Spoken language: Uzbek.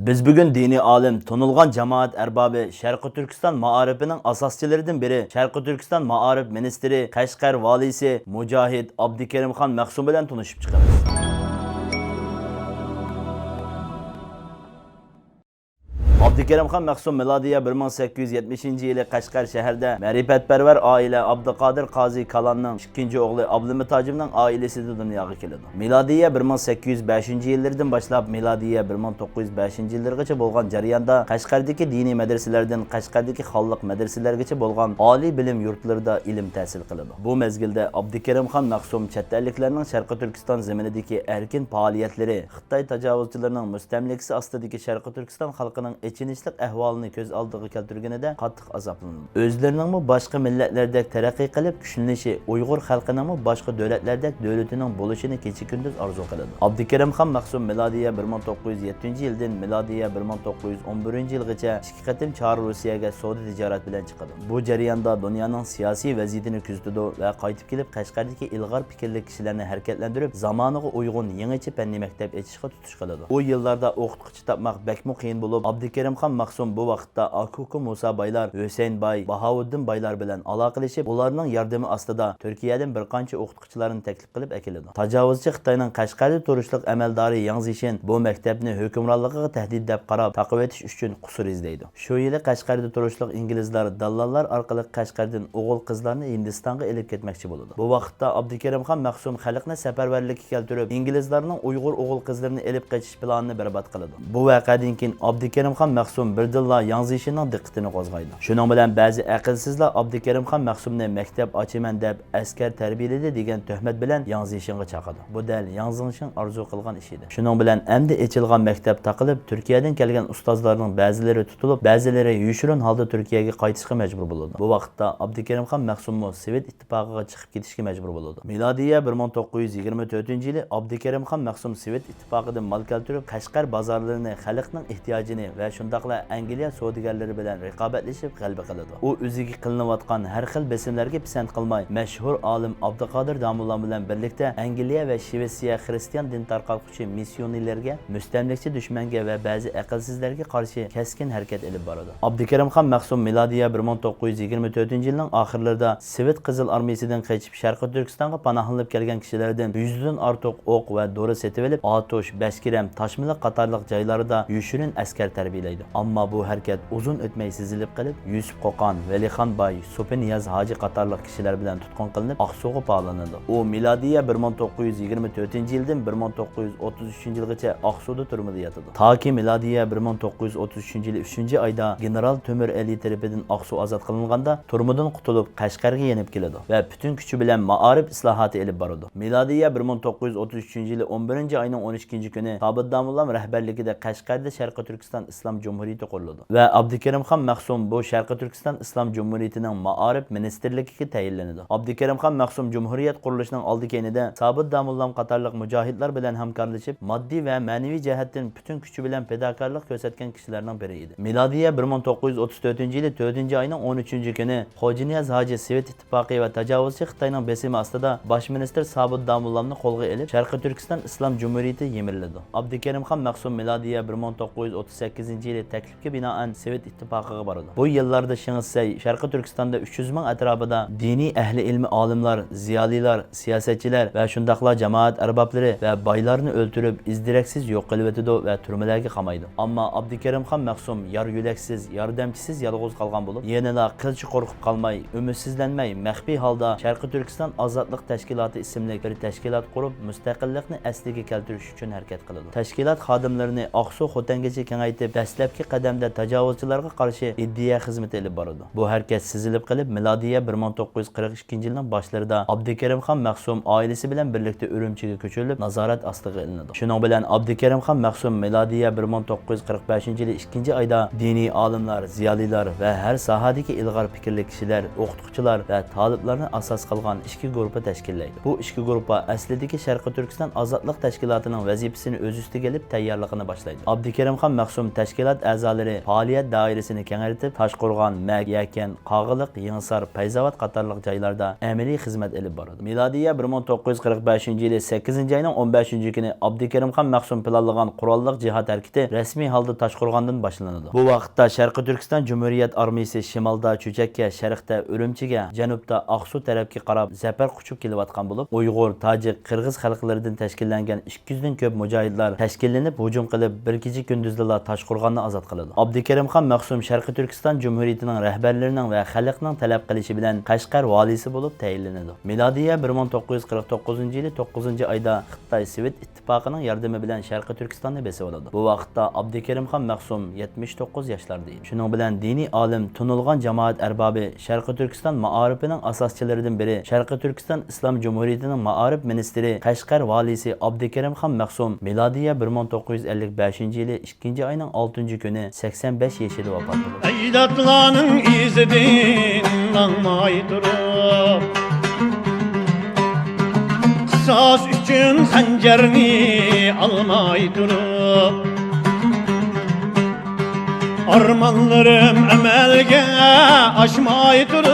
Biz bugün dini alim, tonulgan cemaat erbabı, Şarkı Türkistan maarifinin asasçılarından biri, Şarkı Türkistan Maarif Ministri, Kaşgar Valisi, Mücahit Abdikerimxan Mahsum bilen tanışıp çıkarız. Abdikerimxan Mahsum miladiye 1870 yılı Kaşgar şehirde marifetperver aile Abdülkadir Qazi Kalan'ın ikinci oğlu Abdülhamit Hacim'nin ailesi de dünyaya keldi. Miladiye 1805 yıllardan başlap miladiye 1905 yıllargacha bo'lgan jarayonda Qashqardagi diniy madrasalardan Qashqardagi xalq madrasalargacha bo'lgan oliy bilim yurtlarida ilm tahsil qiladi. Bu mezgilda Abdikerimxan Mahsum chet elliklarning Sharqi Turkiston zaminidagi erkin faoliyatlari Xitoy tajovuzchilarining mustamlikasi ostidagi Sharqi Turkiston xalqining ichinishlik ahvolini ko'z oldiga keltirganida qattiq azoblanadi. O'zlarining boshqa millatlardek taraqqiy qilib kuchlanishi, Uyg'ur xalqining boshqa davlatlardek davlatining bo'lishini kecha-kunduz orzu qiladi. Abdikerimxan Mahsum milodiya 1907-yildan milodiya 1911-yilgacha ikki qatim Chari Rossiyaga savdo tijorat bilan chiqadi. Bu jarayonda dunyoning siyosiy vaziyatini kuzatadi va qaytib kelib Qashqardagi ilg'or fikrli kishilarni harakatlantirib, zamoniga uyg'un yangicha fanniy maktab ochishga tutish qiladi. U yillarda o'qituvchi topmoq bakmo qiyin bo'lib, Abdikerimxan Mahsum bu vaqtda Akuku Musa baylar, Hüseyin Bay, Bahauddin baylar bilan aloqalashib, ularning yordami ostida Turkiyadan bir qancha o'qituvchilarni taklif qilib akiladi. Tajovuzchi Xitoyning Qashqarda turishlik amaldori Yang Zishin bu maktabni hukmronligiga tahdid deb qarab taqib etish uchun qusur izlaydi. Shu yili Qashqarda turishlik inglizlar dallollar orqali Qashqardan o'g'il qizlarni Hindistonga elib ketmoqchi bo'ladi. Bu vaqtda Abdikerimxan Mahsum xalqni safarbarlikka keltirib, inglizlarning Uyg'ur o'g'il qizlarini elib qochish planini barbod qiladi. Bu voqeadan keyin Abdikerimxan Mahsum birdilla Yang Zishinning diqqatini qo'zg'aydi. Shuning bilan ba'zi aqlsizlar Abdikerimxan Mahsumni maktab ochaman deb askar tarbiyaladi degan tuhmat bilan Yang Zishinga chaqirdi. Bu dal Yang Zishin orzu qilgan ish edi. Shuning bilan endi ochilgan maktab taqilib, Turkiyadan kelgan ustozlarning ba'zilari tutilib, ba'zilari yushirin holda Turkiyaga qaytishga majbur bo'ladi. Bu vaqtda Abdikerimxan Mahsum Sovet ittifoqiga chiqib ketishga majbur bo'ladi. Milodiya 1924-yili Abdikerimxan Mahsum Sovet ittifoqidan mal keltirib, Qashqar bozorlarini xalqning ehtiyojini va shundaqla Angliya savdogarlari bilan raqobatlashib g'alaba qiladi. U o'ziga qilinayotgan har xil besimlarga pisand qilmay, mashhur olim Abduqodir Damullo bilan birlikda Angliya va Shvetsiya xristian din tarqatuvchi missionerlarga, mustamlikchi dushmanga va ba'zi aqlsizlarga qarshi keskin harakat olib boradi. Abdikerimxan Mahsum milodiya 1924-yilning oxirlarida Sovet Qizil armiyasidan qochib Sharqi Turkistonga panohlanib kelgan kishilardan 100 dan ortiq o'q va dori setib olib, Atosh, Bashkiram, Toshmiliq qatorliq joylarida yushirin askar tarbiyalaydi. Ammo bu harakat uzun o'tmay sezilib qolib, Yusuf Qo'qon, Velixon Bay, So'piniyaz Hoji qatorliq kishilar bilan tutqun qilinib, Oqsuga bog'lanadi. U milodiya 1924-yildan 1933-yilgacha Oqsuda turmada yotadi. Toki milodiya 1933-yil 3-oyda general Temur Ali tarafidan Oqsu ozod qilinganda turmadan qutulib Qashqarga yenib keladi va butun kuchi bilan maarif islohoti olib boradi. Milodiya 1933-yil 11-oyning 12-kuni Sobit Damullam rahbarligida Qashqarda Sharqi Turkiston Islom Jumhuriyati qurildi va Abdikerimxan Mahsum bu Sharqi Turkiston Islom Jumhuriyatining maarif ministrligiga tayinlanadi. Abdikerimxan Mahsum Jumhuriyat qurilishining oldi-keynida Sobit Damullam qatorliq mujohidlar bilan hamkorlashib, moddiy va ma'naviy jihatdan butun kuchi bilan fedakorlik ko'rsatgan kishilarning biri edi. Milodiya 1934-yil 4-oyning 13-kuni Xo'janiyaz Hoji Sovet ittifoqi va tajovuzchi Xitoyning besimi ostida bosh ministr Sobit Damullamni qo'lga olib, Sharqi Turkiston Islom Jumhuriyati yemirildi. Abdikerimxan Mahsum milodiya 1938-yil taklifga binoan Sovet ittifoqiga boradi. Bu yillarda Shing'itsay, Sharqi Turkistonda 300 ming atrofida diniy ahli ilmi olimlar, ziyolilar, siyosatchilar va shundaqla jamoat arboblari va boylarni o'ltirib, izdiraksiz yo'q qilib o'tadi va turmalarga qamaydi. Ammo Abdikerimxan Mahsum yar yo'laksiz, yordamchisiz yolg'iz qolgan bo'lib, yanada qilchi qo'rqib qolmay, umidsizlanmay, maxfiy holda Sharqi Turkiston ozodlik tashkiloti ismli bir tashkilot qurib, mustaqillikni asliga keltirish uchun harakat qiladi. Tashkilot xodimlarini Oqsu Xotangacha kengaytirib, dastlabki qadamda tajovuzchilarga qarshi iddiya xizmati olib boradi. Bu harakat sezilib qilib, milodiya 1942-yilning boshlarida Abdikerimxan Mahsum oilasi bilan birlikda Urumchiga ko'chirilib, nazorat ostiga ilinadi. Shuning bilan Abdikerimxan Mahsum milodiya 1945-yil 2-oyda diniy olimlar, ziyolilar va har sohadagi ilg'or fikrli kishilar, o'qituvchilar va taliblarni asos qilgan ikki guruhni tashkillaydi. Bu ikki guruh aslidagi Sharqi Turkiston ozodlik tashkilotining vazifasini o'z ustiga olib tayyorligini boshlaydi. Abdikerimxan Mahsum tashkilot təşkilat əzaları fəaliyyət dairəsini kengaytib, Taşqo'rg'on, Mak, Yakan, Qag'iliq, Yenisar, Payzavod qatorliq joylarda amaliy xizmat olib boradi. Milodiya 1945-yili 8-oyning 15-kuni Abdukarimxon Mahsum planlagan qurolliq jihad harakati rasmiy holda Taşqo'rg'ondan boshlanadi. Bu vaqtda Sharqiy Turkiston Cumhuriyet armiyasi shimolda Cho'chakka, sharqda Urumchiga, janubda Aqsu tarafga qarab zafar quchib kelayotgan bo'lib, Uyg'ur, Tojik, Qirg'iz xalqlaridan tashkillangan 200 dan ko'p mujohidlar tashkillanib hujum qilib, bir kecha kunduzda Taşqo'rg'onni ozod qiladi. Abdukarimxon Mahsum Sharqiy Turkiston Cumhuriyetining rahbarlarining va xalqning talab qilishi bilan Qashqar valisi bo'lib tayinlanadi. Milodiya 1949-yili 9-oyda Xitoy Sovet ittifoqining yordami bilan Sharqiy Turkistonni besib oladi. Bu vaqtda Abdukarimxon Mahsum 79 yoshlarda edi. Shuning bilan diniy olim, tunilgan jamoat arbobi, Sharqiy Turkiston maorifining asoschilaridan biri, Sharqiy Turkiston Islom Cumhuriyetining maorif ministri, Qashqar valisi Abdukarimxon Mahsum milodiya 1955-yili 2-oyning 6-kuni 85 yoshida vafot bo'ldi. Ecdatlarının izidin lanmay durup, Kısas üçün xəncərini almay durup, Armanlarım əməlgə aşmay durup,